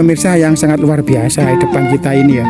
pemirsa yang sangat luar biasa di depan kita ini ya.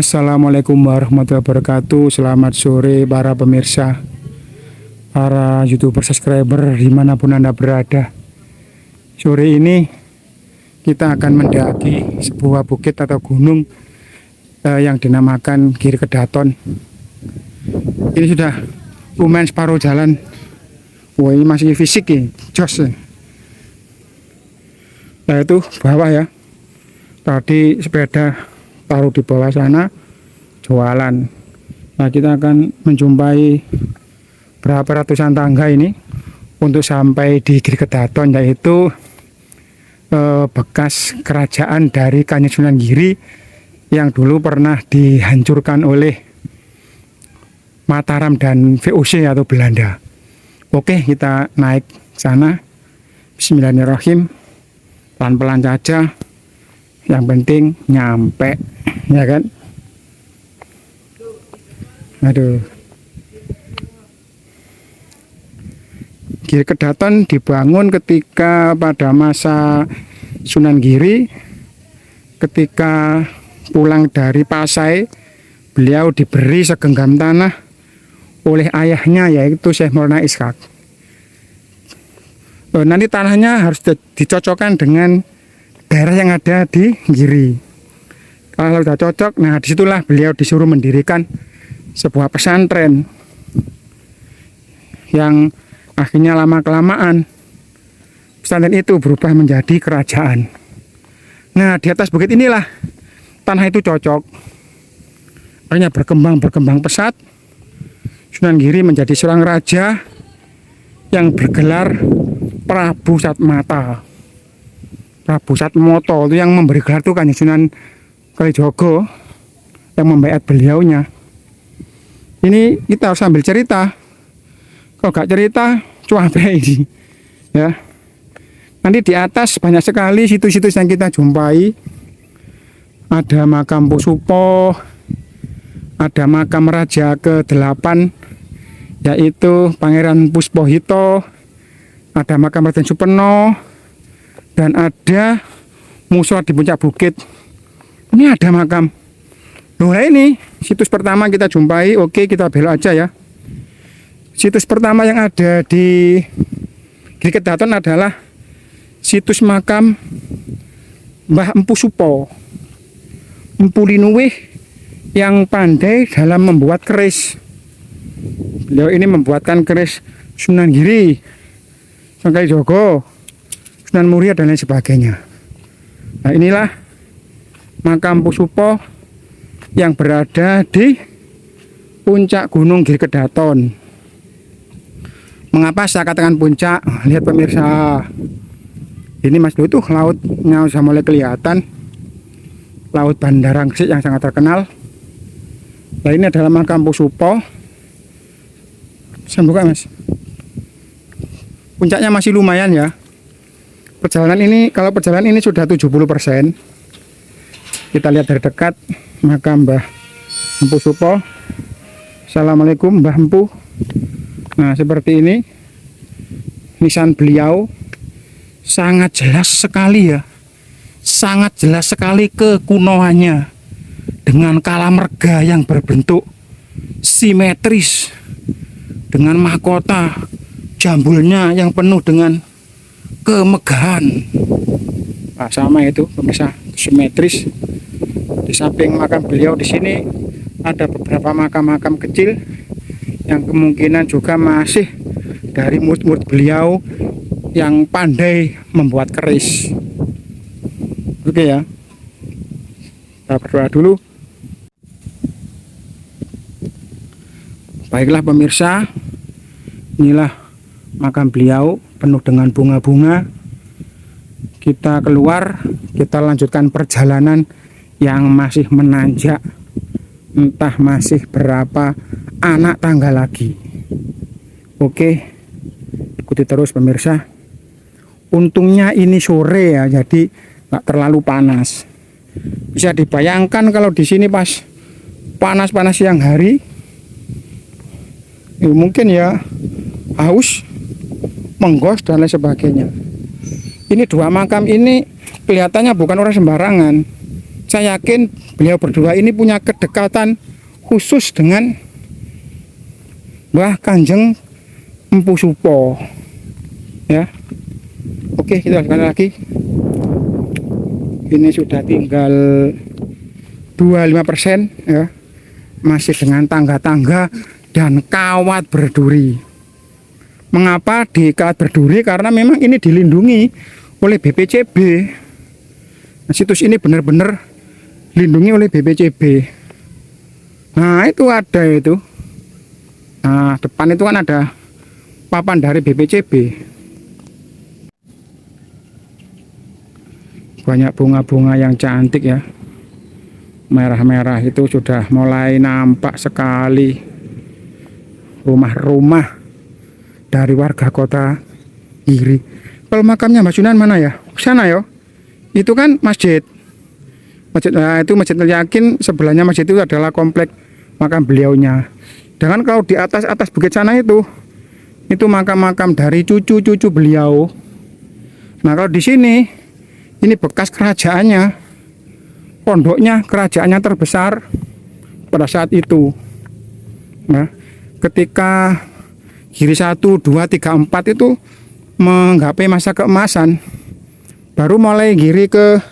Assalamualaikum warahmatullahi wabarakatuh. Selamat sore para pemirsa, para YouTuber subscriber dimanapun Anda berada. Sore ini kita akan mendaki sebuah bukit atau gunung yang dinamakan Giri Kedaton. Ini sudah lumayan separuh jalan. Wah, ini masih fisik ya, jos ya. Nah itu bawah ya. Tadi sepeda taruh di bawah sana jualan. Nah kita akan menjumpai berapa ratusan tangga ini untuk sampai di Giri Kedaton, yaitu bekas kerajaan dari Kanjeng Sunan Giri yang dulu pernah dihancurkan oleh Mataram dan VOC atau Belanda. Oke, kita naik sana. Bismillahirrahmanirrahim, pelan-pelan saja, yang penting nyampe ya kan. Aduh, Giri Kedaton dibangun ketika pada masa Sunan Giri, ketika pulang dari Pasai. Beliau diberi segenggam tanah oleh ayahnya, yaitu Syekh Maulana Ishak. Nanti tanahnya harus dicocokkan dengan daerah yang ada di Giri. Kalau sudah cocok, nah disitulah beliau disuruh mendirikan sebuah pesantren yang akhirnya lama-kelamaan pesantren itu berubah menjadi kerajaan. Nah di atas bukit inilah tanah itu cocok, akhirnya berkembang pesat. Sunan Giri menjadi seorang raja yang bergelar Prabu Satmata. Prabu Satmoto itu yang memberi gelar itu Kanjeng Sunan Kalijogo yang membaiat beliaunya. Ini kita harus sambil cerita. Kalau gak cerita, cuape ini ya. Nanti di atas banyak sekali situs-situs yang kita jumpai. Ada makam Pusupo, ada makam raja ke-8 yaitu Pangeran Puspohito, ada makam Raden Supeno, dan ada musola di puncak bukit. Ini ada makam. Nah ini situs pertama kita jumpai. Oke, kita belok aja ya. Situs pertama yang ada di Giri Kedaton adalah situs makam Mbah Empu Supo, Empu Linuwih yang pandai dalam membuat keris. Beliau ini membuatkan keris Sunan Giri, Sunan Kalijogo, Sunan Muria dan lain sebagainya. Nah inilah makam Pusupo yang berada di puncak Gunung Giri Kedaton. Mengapa saya katakan puncak? Lihat pemirsa, ini mas itu lautnya sudah mulai kelihatan, laut Bandara Gresik yang sangat terkenal. Nah ini adalah makam Pusupo. Saya buka mas, puncaknya masih lumayan ya. Perjalanan ini, kalau perjalanan ini sudah 70%. Kita lihat dari dekat makam Mbah Empu Supo. Assalamualaikum Mbah Empu. Nah seperti ini nisan beliau, sangat jelas sekali ya, sangat jelas sekali kekunoannya, dengan kalamerga yang berbentuk simetris, dengan mahkota jambulnya yang penuh dengan kemegahan. Nah, sama itu pemirsa, simetris. Di samping makam beliau di sini ada beberapa makam-makam kecil yang kemungkinan juga masih dari murid-murid beliau yang pandai membuat keris. Oke ya, kita berdoa dulu. Baiklah pemirsa, inilah makam beliau penuh dengan bunga-bunga. Kita keluar, kita lanjutkan perjalanan yang masih menanjak. Entah masih berapa anak tangga lagi. Oke, ikuti terus pemirsa. Untungnya ini sore ya, jadi nggak terlalu panas. Bisa dibayangkan kalau di sini pas panas-panas siang hari, mungkin ya haus, menggos dan lain sebagainya. Ini dua makam ini kelihatannya bukan orang sembarangan. Saya yakin beliau berdua ini punya kedekatan khusus dengan Mbah Kanjeng Empu Supo. Ya. Oke, kita sekali lagi. Ini sudah tinggal 25% ya. Masih dengan tangga-tangga dan kawat berduri. Mengapa di kawat berduri? Karena memang ini dilindungi oleh BPCB. Nah, situs ini benar-benar dilindungi oleh BPCB. Nah, itu ada itu. Nah, depan itu kan ada papan dari BPCB. Banyak bunga-bunga yang cantik ya. Merah-merah itu sudah mulai nampak sekali. Rumah-rumah dari warga kota Giri. Kalau makamnya Mbak Sunan mana ya? Sana ya. Itu kan masjid. Nah, itu Masjid Yakin, sebelahnya masjid itu adalah komplek makam beliaunya. Dengan kalau di atas bukit sana itu makam-makam dari cucu-cucu beliau. Nah, kalau di sini ini bekas kerajaannya, pondoknya, kerajaannya terbesar pada saat itu. Nah, ketika Giri 1, 2, 3, 4 itu menggapai masa keemasan, baru mulai Giri ke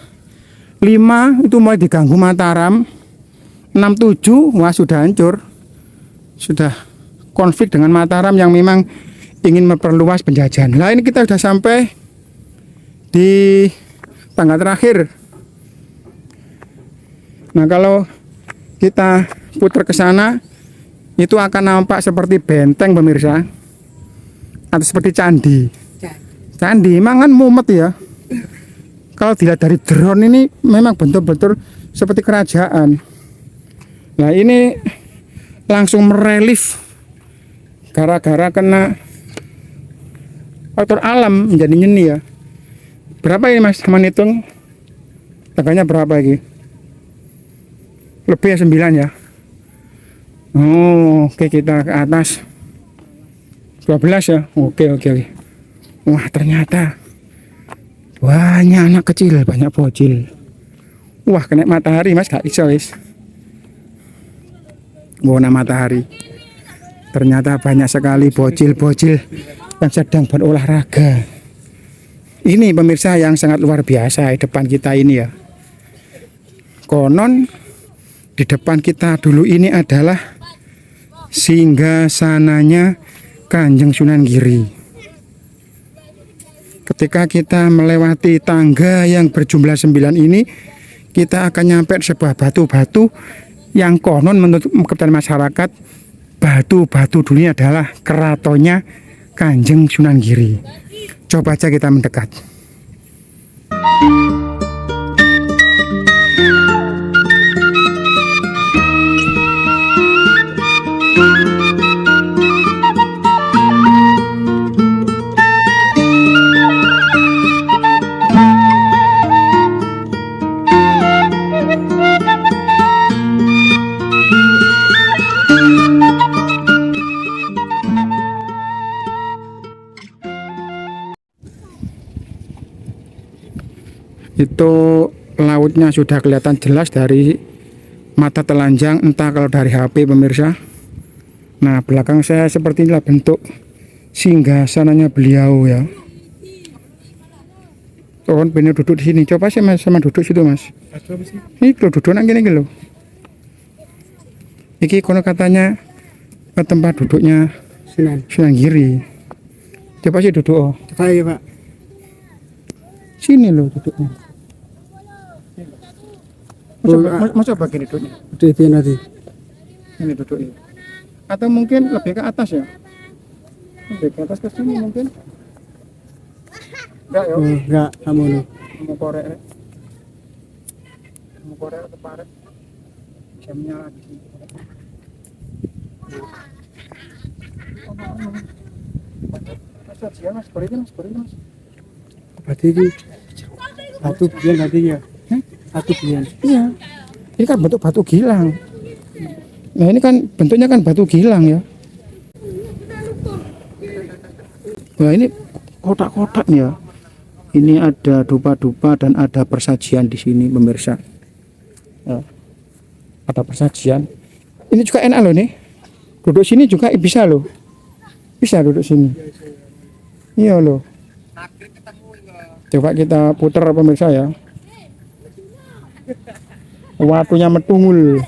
5 itu mulai diganggu Mataram. 6, 7 wah sudah hancur, sudah konflik dengan Mataram yang memang ingin memperluas penjajahan. Nah, ini kita sudah sampai di tangga terakhir. Nah, kalau kita putar ke sana itu akan nampak seperti benteng pemirsa, atau seperti candi. Candi memang kan mumet ya. Kalau dilihat dari drone ini memang betul-betul seperti kerajaan. Nah, ini langsung merelief gara-gara kena faktor alam menjadi nyeni ya. Berapa ini Mas? Teman hitung tangganya berapa lagi? Lebih ya 9 ya. Oh, oke, kita ke atas 12 ya. Oke. Wah, ternyata banyak anak kecil, banyak bocil. Wah, kena matahari Mas, gak iso wis. Kena matahari. Ternyata banyak sekali bocil-bocil yang sedang berolahraga. Ini pemirsa yang sangat luar biasa di depan kita ini ya. Konon di depan kita dulu ini adalah singgasananya Kanjeng Sunan Giri. Ketika kita melewati tangga yang berjumlah 9 ini, kita akan nyampe sebuah batu-batu yang konon menurut kepercayaan masyarakat, batu-batu dulu ini adalah keratonnya Kanjeng Sunan Giri. Coba aja kita mendekat. Itu lautnya sudah kelihatan jelas dari mata telanjang, entah kalau dari HP pemirsa. Nah, belakang saya seperti inilah bentuk singgasananya beliau ya. Pohon bener duduk di sini. Coba sih Mas, sama duduk situ Mas. Ini kalau duduk nang gini gitu. Iki kono katanya ke tempat duduknya Sunan Giri. Coba sih duduk. Oh. Coba ya Pak. Sini loh duduknya. Mas coba gini duduknya. Duduk nanti. Ini duduknya. Atau mungkin lebih ke atas ya? Lebih ke atas ke sini mungkin? Enggak ya? Enggak, kamu lu. Mau korek rek. Mau korek atau parek? Jamnya lagi. Mas, ya mas, beri mas. Berarti ini batu bian berarti ya? Batu bian. Iya. Ini kan bentuk batu gilang. Nah ini kan bentuknya kan batu gilang ya. Nah ini kotak-kotak ya. Ini ada dupa-dupa dan ada persajian di sini pemirsa. Ya. Ada persajian. Ini juga enak loh nih. Duduk sini juga bisa loh. Bisa duduk sini. Iya loh. Coba kita putar pemirsa ya. Waktunya metungul.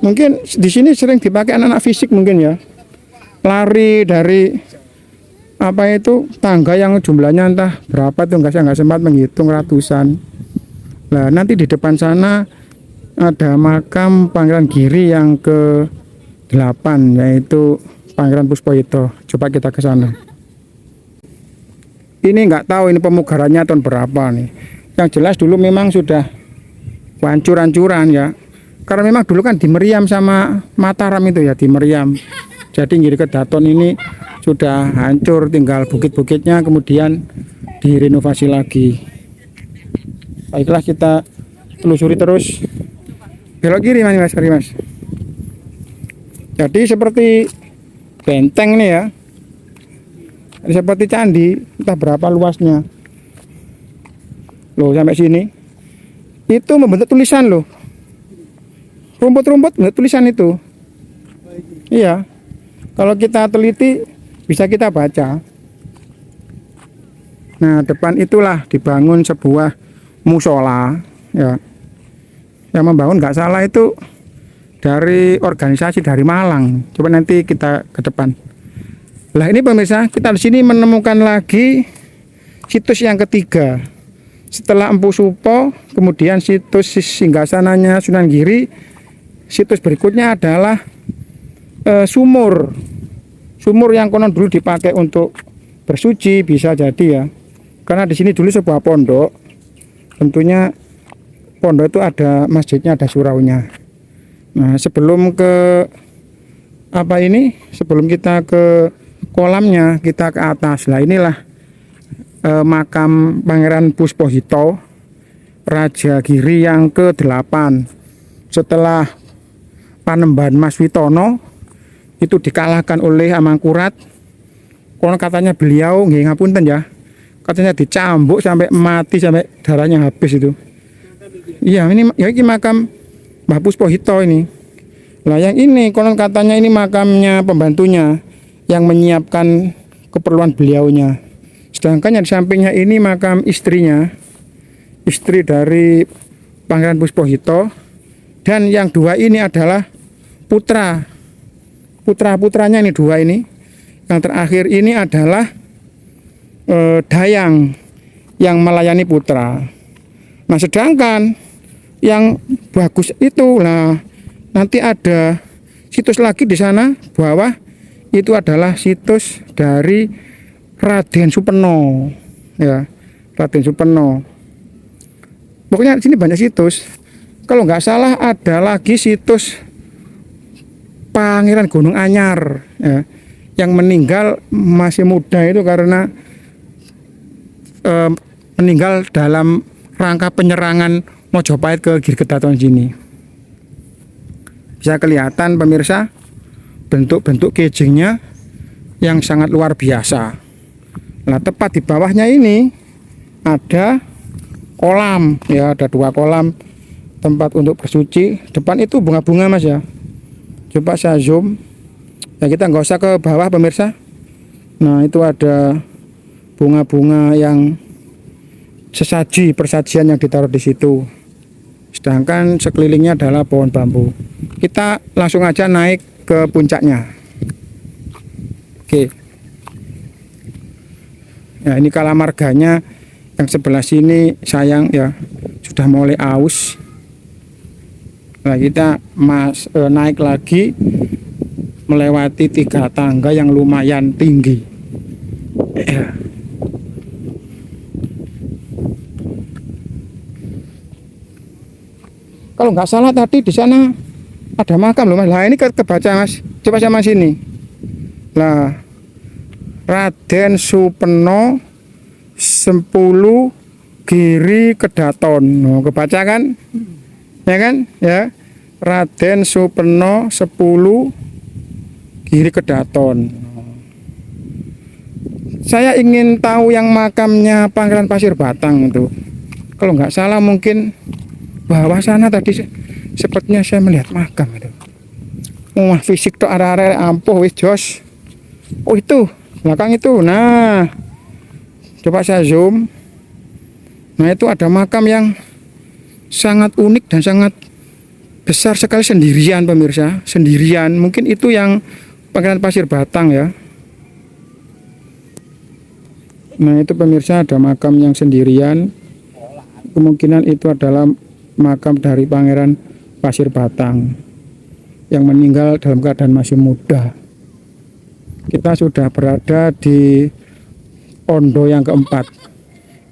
Mungkin di sini sering dipakai anak-anak fisik mungkin ya. Lari dari apa itu tangga yang jumlahnya entah berapa tuh saya nggak sempat menghitung ratusan. Nah nanti di depan sana ada makam Pangeran Giri yang ke-8 yaitu Pangeran Puspohito. Coba kita ke sana. Ini nggak tahu ini pemugarannya tahun berapa nih. Yang jelas dulu memang sudah hancur-hancuran ya. Karena memang dulu kan di Meriam sama Mataram itu ya, di Meriam. Jadi Giri Kedaton ini sudah hancur, tinggal bukit-bukitnya kemudian direnovasi lagi. Baiklah kita telusuri terus. Belok kiri mas, mas. Jadi seperti benteng nih ya. Seperti candi, entah berapa luasnya. Loh sampai sini. Itu membentuk tulisan loh. Rumput-rumput bentuk tulisan itu. Iya. Kalau kita teliti bisa kita baca. Nah, depan itulah dibangun sebuah musola ya. Yang membangun nggak salah itu dari organisasi dari Malang. Coba nanti kita ke depan. Lah ini pemirsa, kita di sini menemukan lagi situs yang ketiga. Setelah Empu Supo, kemudian situs singgasananya Sunan Giri, situs berikutnya adalah sumur yang konon dulu dipakai untuk bersuci, bisa jadi ya. Karena di sini dulu sebuah pondok, tentunya pondok itu ada masjidnya, ada suraunya. Nah sebelum sebelum kita ke kolamnya, kita ke atas. Lah inilah makam Pangeran Puspohito, Raja Giri yang ke-8. Setelah Panembahan Mas Witono itu dikalahkan oleh Amangkurat. Konon katanya beliau nggih ngapunten ya. Katanya dicambuk sampai mati, sampai darahnya habis itu. Iya, ini makam Mbah Puspohito ini. Lah yang ini konon katanya ini makamnya pembantunya yang menyiapkan keperluan beliaunya. Sedangkan yang di sampingnya ini makam istrinya, istri dari Pangeran Puspohito. Dan yang dua ini adalah putranya ini dua ini. Yang terakhir ini adalah Dayang yang melayani putra. Nah sedangkan yang bagus itu lah nanti ada situs lagi di sana bawah, itu adalah situs dari Raden Supeno ya, Raden Supeno. Pokoknya di sini banyak situs. Kalau nggak salah ada lagi situs Pangeran Gunung Anyar ya, yang meninggal masih muda itu karena meninggal dalam rangka penyerangan Mojopahit ke Giri Kedaton sini. Bisa kelihatan pemirsa bentuk-bentuk kejengnya yang sangat luar biasa. Nah tepat di bawahnya ini ada kolam ya, ada 2 kolam tempat untuk bersuci. Depan itu bunga-bunga mas ya. Coba saya zoom ya, kita nggak usah ke bawah pemirsa. Nah itu ada bunga-bunga yang persajian yang ditaruh di situ. Sedangkan sekelilingnya adalah pohon bambu. Kita langsung aja naik ke puncaknya. Oke. Ya ini kalamarganya yang sebelah sini sayang ya, sudah mulai aus. Nah, kita naik lagi melewati 3 tangga yang lumayan tinggi. Ya. Kalau nggak salah tadi di sana ada makam loh Mas. Lah ini kebaca Mas. Coba sama sini. Lah Raden Supeno Sempulu Giri Kedaton. No, kebaca kan? Ya kan? Ya. Raden Supeno 10 Giri Kedaton. Saya ingin tahu yang makamnya Pangeran Pasir Batang itu. Kalau nggak salah mungkin bawah sana tadi sepertinya saya melihat makam itu. Wah, fisik tuh arah-arah ampuh wis jos. Oh itu, belakang itu. Nah, coba saya zoom. Nah, itu ada makam yang sangat unik dan sangat besar sekali, sendirian pemirsa, sendirian. Mungkin itu yang Pangeran Pasir Batang ya. Nah, itu pemirsa ada makam yang sendirian. Kemungkinan itu adalah makam dari Pangeran Pasir Batang yang meninggal dalam keadaan masih muda. Kita sudah berada di Ondo yang keempat.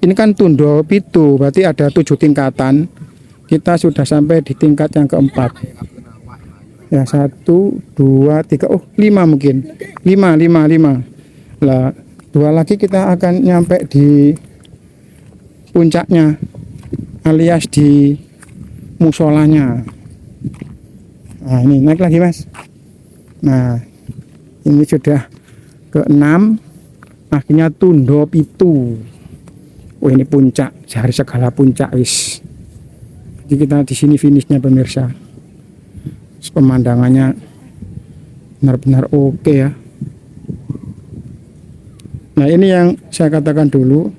Ini kan Tundo Pitu, berarti ada 7 tingkatan. Kita sudah sampai di tingkat yang keempat. Ya, 1, 2, 3, 5 mungkin. 5. Lah, 2 lagi kita akan nyampe di puncaknya, alias di musolanya. Nah, ini naik lagi Mas. Nah, ini sudah ke-6, akhirnya Tundo Pitu. Oh, ini puncak, dari segala puncak wis. Jadi kita di sini finishnya pemirsa. Pemandangannya benar-benar oke ya. Nah, ini yang saya katakan dulu,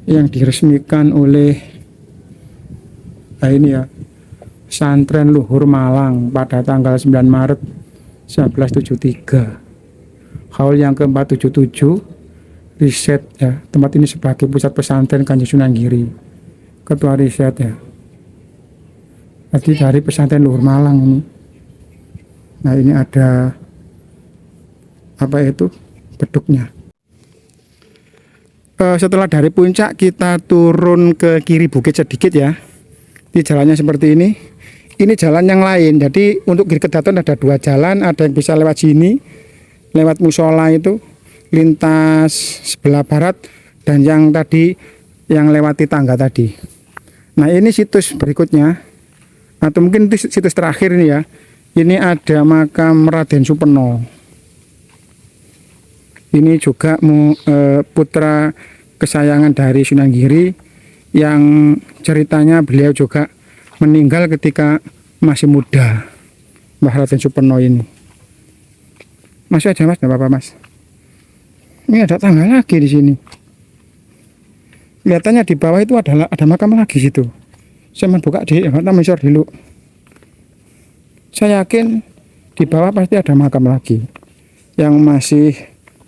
yang diresmikan oleh ini ya, Pesantren Luhur Malang pada tanggal 9 Maret 1973. Haul yang ke-477, riset ya. Tempat ini sebagai pusat pesantren Kanjeng Sunan Giri. Ketua riset ya. Tadi dari Pesantren Luhur Malang ini. Nah, ini ada apa itu? Beduknya. Setelah dari puncak kita turun ke kiri bukit sedikit ya. Di jalannya seperti ini. Ini jalan yang lain. Jadi untuk Giri Kedaton ada 2 jalan. Ada yang bisa lewat sini, lewat musola itu, lintas sebelah barat, dan yang tadi yang lewati tangga tadi. Nah, ini situs berikutnya, atau mungkin itu situs terakhir ini ya. Ini ada makam Raden Supeno. Ini juga putra kesayangan dari Sunan Giri, yang ceritanya beliau juga meninggal ketika masih muda, Mbah Raden Supeno ini. Masih aja Mas, enggak apa-apa Mas. Ini ada tangga lagi di sini. Kelihatannya di bawah itu ada makam lagi situ. Saya mau buka di misor dulu. Saya yakin di bawah pasti ada makam lagi yang masih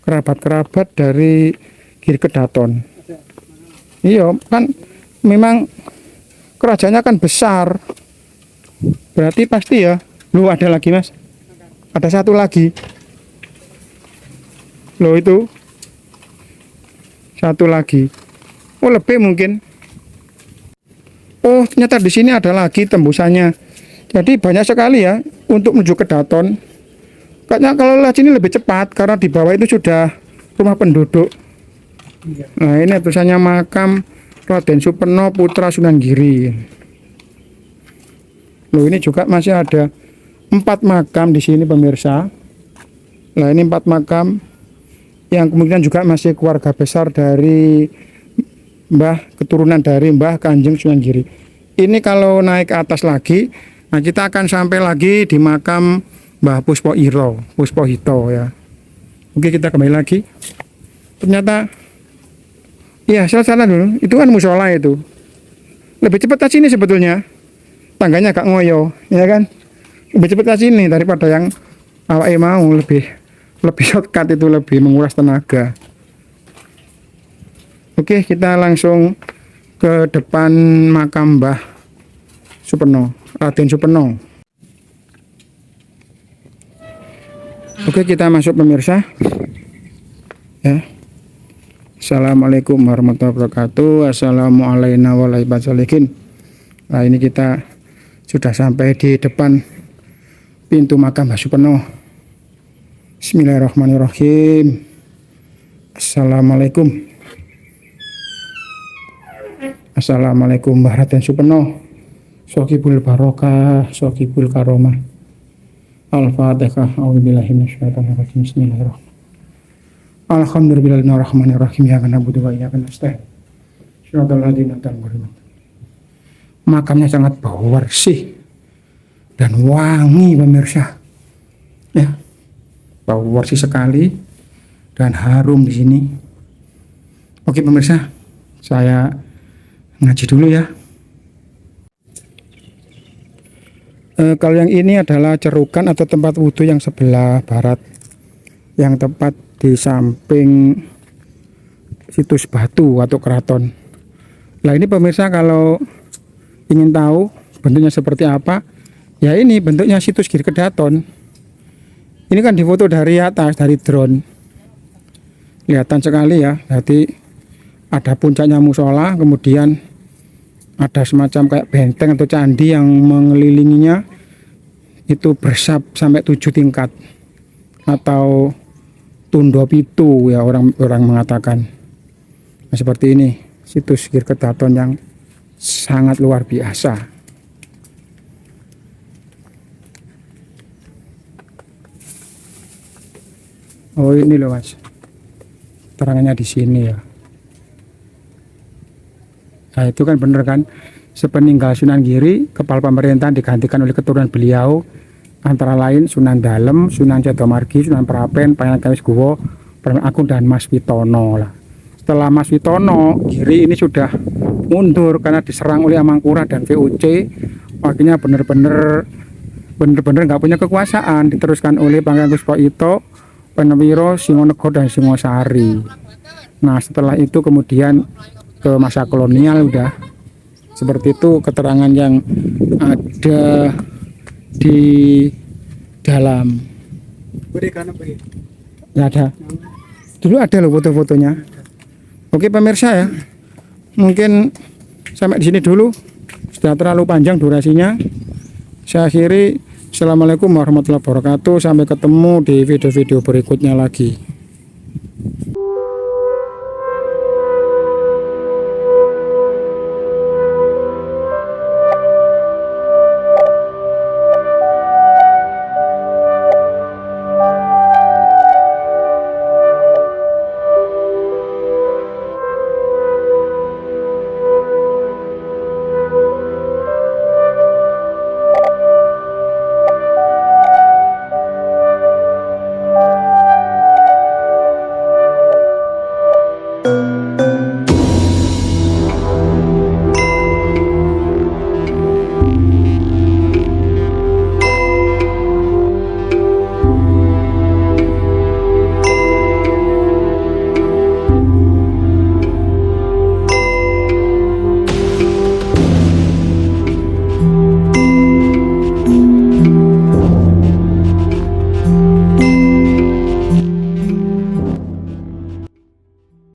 kerabat-kerabat dari Giri Kedaton. Iya, kan memang kerajaannya kan besar. Berarti pasti ya. Loh, ada lagi Mas. Ada satu lagi. Loh, itu. Satu lagi. Oh, lebih mungkin. Oh, ternyata di sini ada lagi tembusannya. Jadi banyak sekali ya untuk menuju Kedaton. Kayaknya kalau lewat sini lebih cepat karena di bawah itu sudah rumah penduduk. Nah, ini tulisannya makam Raden Supeno putra Sunan Giri. Loh, ini juga masih ada 4 makam di sini pemirsa. Nah, ini 4 makam yang kemungkinan juga masih keluarga besar dari keturunan dari Mbah Kanjeng Sunan Giri. Ini kalau naik ke atas lagi, nah kita akan sampai lagi di makam Mbah Puspohito ya. Oke, kita kembali lagi. Ternyata iya, sana dulu. Itu kan musola itu. Lebih cepat ke sini sebetulnya. Tangganya agak ngoyo, ya kan? Lebih cepat ke sini daripada yang awake mau, lebih shortcut, itu lebih menguras tenaga. Oke, kita langsung ke depan makam Mbah Supeno, Raden Supeno. Oke, kita masuk pemirsa. Ya. Assalamualaikum warahmatullahi wabarakatuh. Assalamualaikum warahmatullahi wabarakatuh. Nah, ini kita sudah sampai di depan pintu makam Mbah Supeno. Bismillahirrahmanirrahim. Assalamualaikum. Assalamualaikum Mbah Raden Supeno. Sokibul barokah, sokibul karomah. Al-Fatihah. A'udzubillahi minasyaitonir rajim. Bismillahirrahmanirrahim. Alhamdulillahirrahmanirrahim. Ya kana budu wa ya kana nasta'in. Syiratal ladzina an'amta 'alaihim. Makamnya sangat bau bersih dan wangi pemirsa. Ya. Bau bersih sekali dan harum di sini. Oke pemirsa, saya ngaji dulu ya. Kalau yang ini adalah cerukan atau tempat wudhu yang sebelah barat, yang tepat di samping situs batu atau keraton. Nah ini pemirsa, kalau ingin tahu bentuknya seperti apa, ya ini bentuknya situs Giri Kedaton. Ini kan difoto dari atas, dari drone, kelihatan sekali ya. Jadi ada puncaknya musola, kemudian ada semacam kayak benteng atau candi yang mengelilinginya, itu bersab sampai 7 tingkat atau tundo pitu ya orang mengatakan. Nah, seperti ini situs Giri Kedaton yang sangat luar biasa. Oh ini loh mas, terangannya di sini ya. Nah itu kan bener kan, sepeninggal Sunan Giri, kepala pemerintahan digantikan oleh keturunan beliau, antara lain Sunan Dalem, Sunan Jatomargi, Sunan Prapen, Pangeran Kawisguwa, Pramen Agung, dan Mas Witono lah. Setelah Mas Witono, Giri ini sudah mundur karena diserang oleh Amangkurat dan VOC, akhirnya bener-bener nggak punya kekuasaan, diteruskan oleh Pangeran Kuswoito, Penewiro, Singonegoro, dan Singosari. Nah setelah itu kemudian ke masa kolonial udah seperti itu keterangan yang ada di dalam. Nggak ada. Dulu ada loh foto-fotonya. Oke pemirsa ya, mungkin sampai di sini dulu. Sudah terlalu panjang durasinya. Saya akhiri. Assalamualaikum warahmatullahi wabarakatuh. Sampai ketemu di video-video berikutnya lagi.